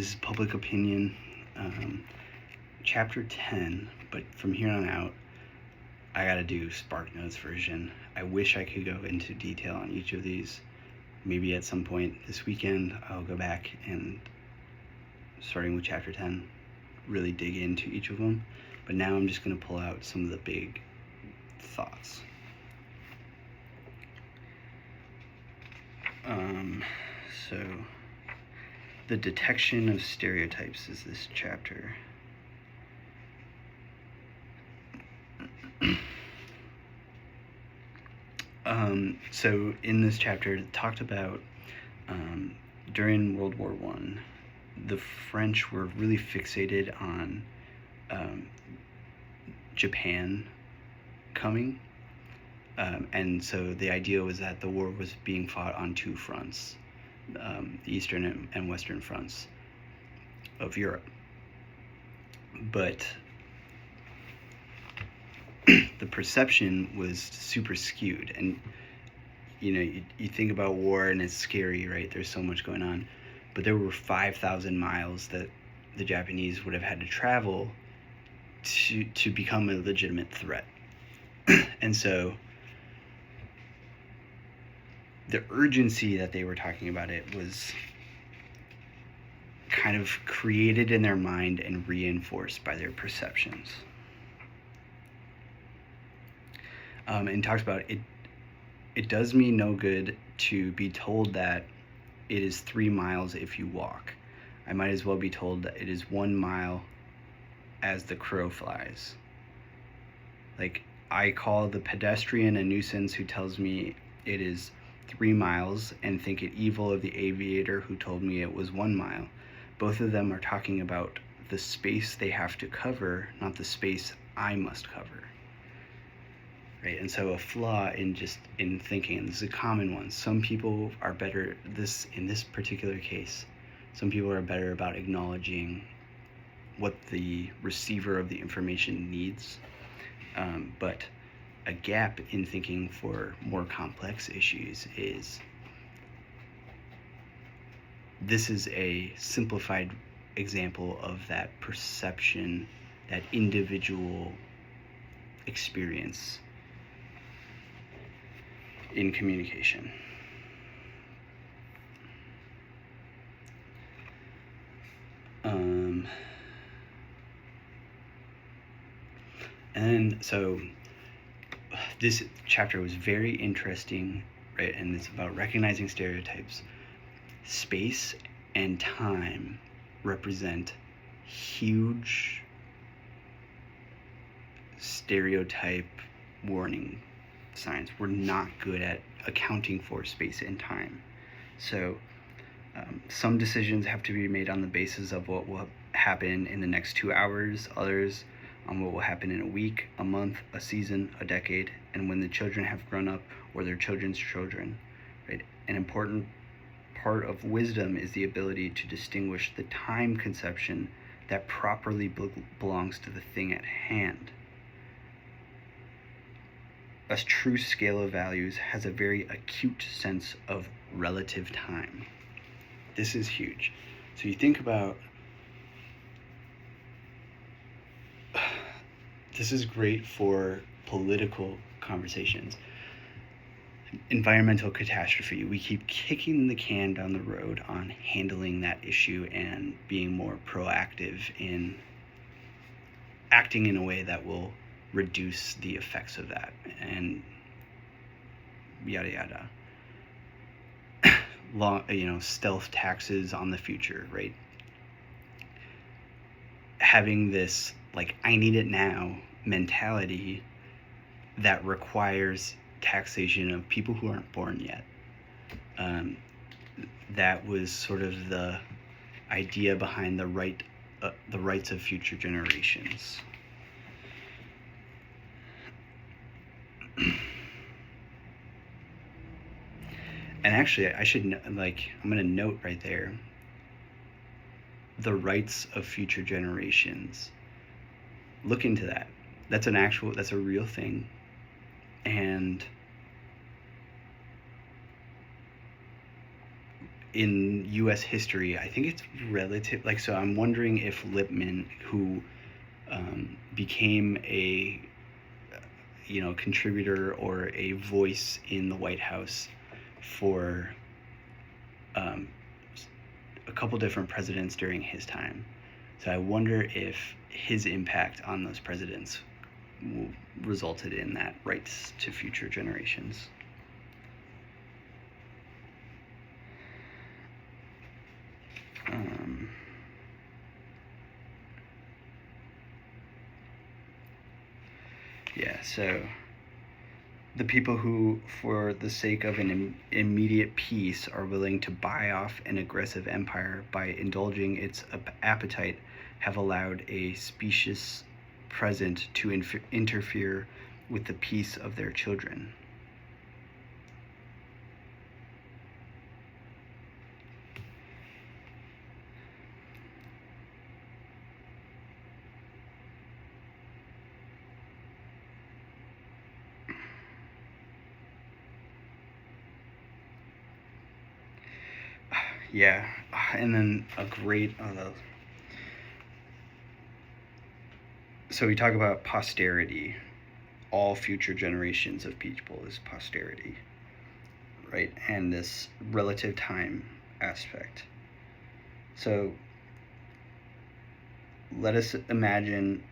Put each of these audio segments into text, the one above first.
This is public opinion, chapter 10, but from here on out, I gotta do SparkNotes version. I wish I could go into detail on each of these. Maybe at some point this weekend, I'll go back and, starting with chapter 10, really dig into each of them. But now I'm just gonna pull out some of the big thoughts. So the detection of stereotypes is this chapter. So in this chapter, it talked about during World War I, the French were really fixated on Japan coming. And so the idea was that the war was being fought on two fronts, the Eastern and Western fronts of Europe. But the perception was super skewed. And, you think about war and it's scary, right? There's so much going on. But there were 5,000 miles that the Japanese would have had to travel to become a legitimate threat. And so the urgency that they were talking about it was kind of created in their mind and reinforced by their perceptions. And talks about it does me no good to be told that it is 3 miles if you walk. I might as well be told that it is 1 mile as the crow flies. Like, I call the pedestrian a nuisance who tells me it is 3 miles and think it evil of the aviator who told me it was 1 mile. Both of them are talking about the space they have to cover, not the space I must cover. Right? And so a flaw in thinking, and this is a common one. Some people are better, in this particular case, some people are better about acknowledging what the receiver of the information needs. But a gap in thinking for more complex issues is, this is a simplified example of that perception, that individual experience in communication. And so this chapter was very interesting, right? And it's about recognizing stereotypes. Space and time represent huge stereotype warning signs. We're not good at accounting for space and time. So some decisions have to be made on the basis of what will happen in the next 2 hours, others on what will happen in a week, a month, a season, a decade, and when the children have grown up, or their children's children. Right? An important part of wisdom is the ability to distinguish the time conception that properly belongs to the thing at hand. A true scale of values has a very acute sense of relative time. This is huge. So you think about, this is great for political conversations. Environmental catastrophe. We keep kicking the can down the road on handling that issue and being more proactive in acting in a way that will reduce the effects of that, and yada yada. Stealth taxes on the future, right? Having this, like, I need it now mentality that requires taxation of people who aren't born yet. That was sort of the idea behind the rights of future generations. And actually, I'm going to note right there, the rights of future generations. Look into that. That's a real thing. And in U.S. history, I think it's relative. Like, so I'm wondering if Lippmann, who became a contributor or a voice in the White House for um, a couple different presidents during his time. So I wonder if his impact on those presidents resulted in that rights to future generations. Yeah, so the people who, for the sake of an immediate peace, are willing to buy off an aggressive empire by indulging its appetite have allowed a specious present to interfere with the peace of their children. Yeah, and then a great so we talk about posterity. All future generations of people is posterity, right? And this relative time aspect. So let us imagine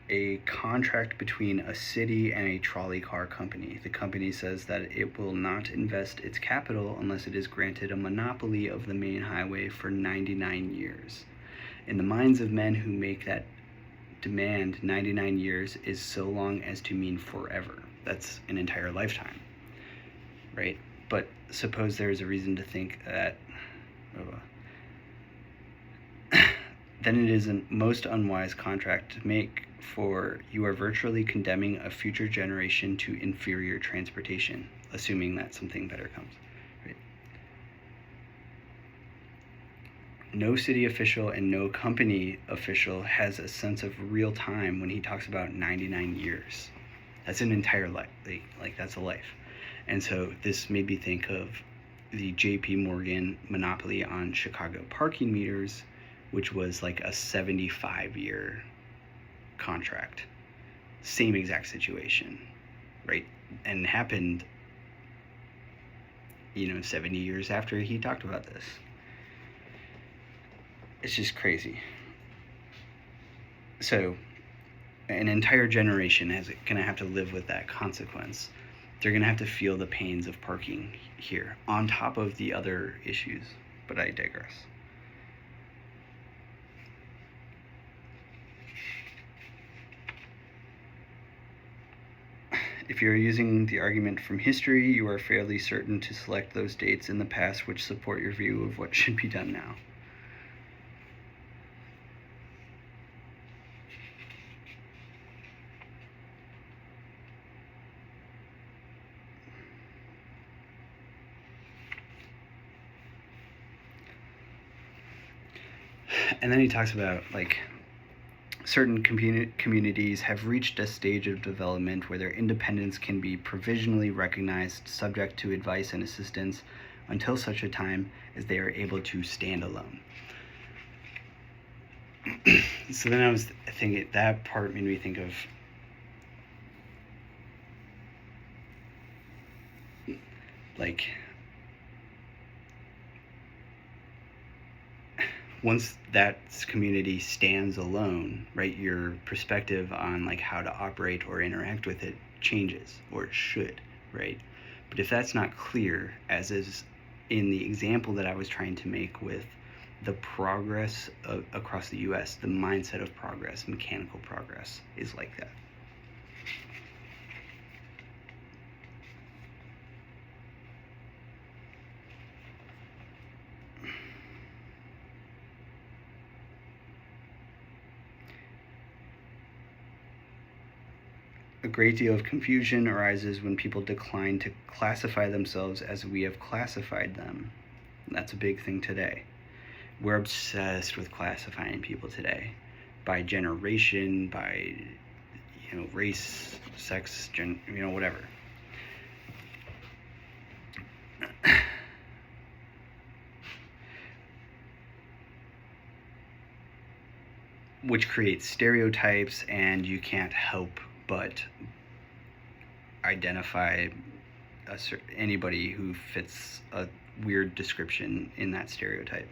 a contract between a city and a trolley car company. The company says that it will not invest its capital unless it is granted a monopoly of the main highway for 99 years. In the minds of men who make that demand, 99 years is so long as to mean forever. That's an entire lifetime, right? But suppose there is a reason to think that then it is a most unwise contract to make, for you are virtually condemning a future generation to inferior transportation, assuming that something better comes. Right? No city official and no company official has a sense of real time when he talks about 99 years. That's an entire life. Like that's a life. And so this made me think of the J.P. Morgan monopoly on Chicago parking meters, which was like a 75-year contract. Same exact situation, right? And happened, 70 years after he talked about this. It's just crazy. So an entire generation is going to have to live with that consequence. They're going to have to feel the pains of parking here on top of the other issues, but I digress. If you're using the argument from history, you are fairly certain to select those dates in the past which support your view of what should be done now. And then he talks about certain communities have reached a stage of development where their independence can be provisionally recognized, subject to advice and assistance, until such a time as they are able to stand alone. So then I was thinking, that part made me think of once that community stands alone, right, your perspective on how to operate or interact with it changes, or it should, right? But if that's not clear, as is in the example that I was trying to make with the progress across the US, the mindset of progress, mechanical progress, is like that. A great deal of confusion arises when people decline to classify themselves as we have classified them. That's a big thing today. We're obsessed with classifying people today by generation, by race, sex, whatever. which creates stereotypes, and you can't help but identify anybody who fits a weird description in that stereotype.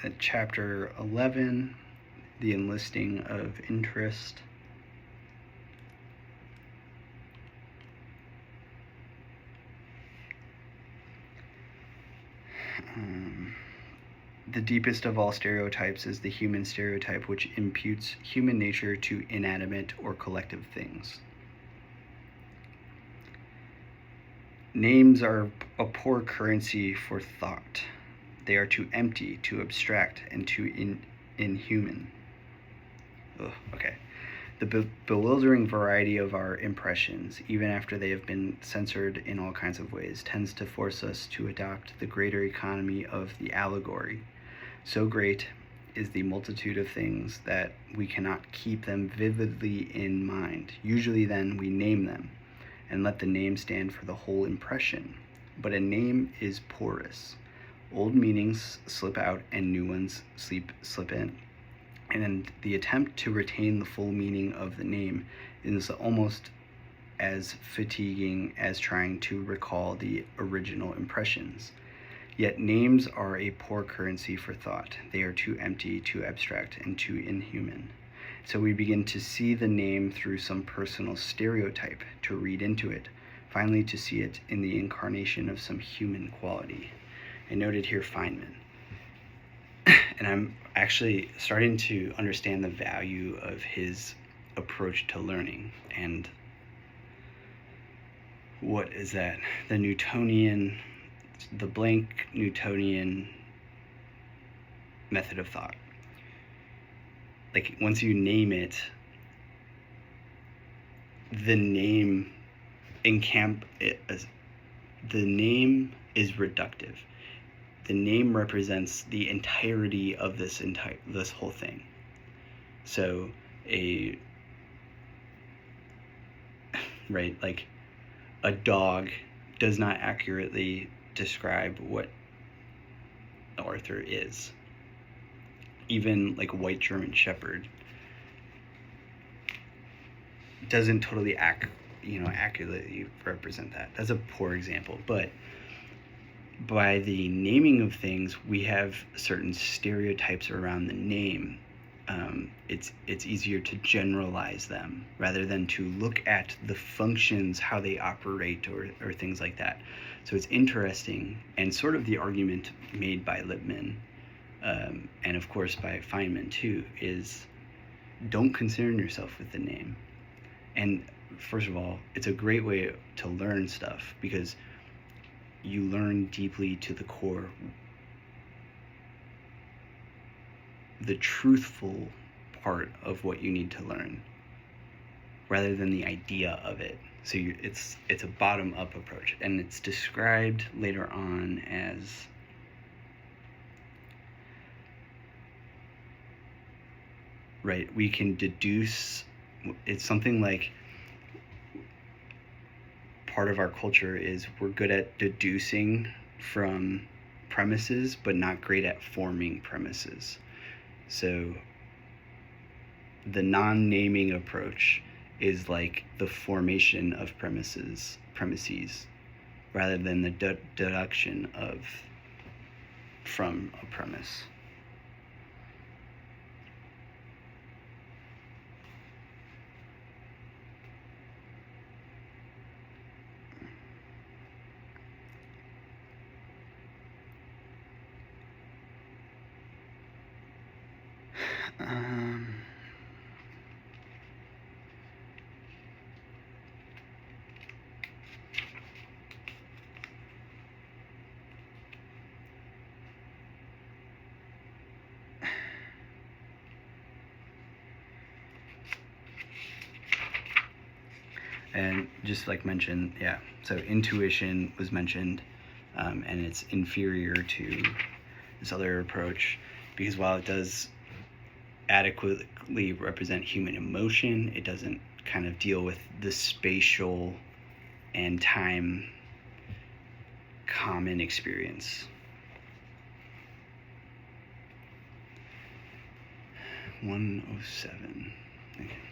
At chapter 11, the enlisting of interest. The deepest of all stereotypes is the human stereotype, which imputes human nature to inanimate or collective things. Names are a poor currency for thought. They are too empty, too abstract, and too inhuman. Okay. The bewildering variety of our impressions, even after they have been censored in all kinds of ways, tends to force us to adopt the greater economy of the allegory. So great is the multitude of things that we cannot keep them vividly in mind. Usually then we name them and let the name stand for the whole impression. But a name is porous. Old meanings slip out and new ones slip in. And the attempt to retain the full meaning of the name is almost as fatiguing as trying to recall the original impressions. Yet names are a poor currency for thought. They are too empty, too abstract, and too inhuman. So we begin to see the name through some personal stereotype, to read into it, finally to see it in the incarnation of some human quality. I noted here Feynman. And I'm actually starting to understand the value of his approach to learning. And what is that? The blank Newtonian method of thought. Like, once you name it, the name is reductive. The name represents the entirety of this whole thing. So like a dog does not accurately describe what Arthur is. Even like a white German Shepherd doesn't totally accurately represent that. That's a poor example, but by the naming of things, we have certain stereotypes around the name. It's easier to generalize them rather than to look at the functions, how they operate, or things like that. So it's interesting, and sort of the argument made by Lippmann, and of course by Feynman too, is don't concern yourself with the name. And first of all, it's a great way to learn stuff, because you learn deeply to the core the truthful part of what you need to learn, rather than the idea of it. So it's a bottom-up approach, and it's described later on as we can deduce. It's something like, part of our culture is we're good at deducing from premises, but not great at forming premises. So the non-naming approach is like the formation of premises, rather than the deduction from a premise. Um, and just like mentioned, yeah, so intuition was mentioned, and it's inferior to this other approach because while it does adequately represent human emotion, it doesn't kind of deal with the spatial and time common experience. 107. Okay.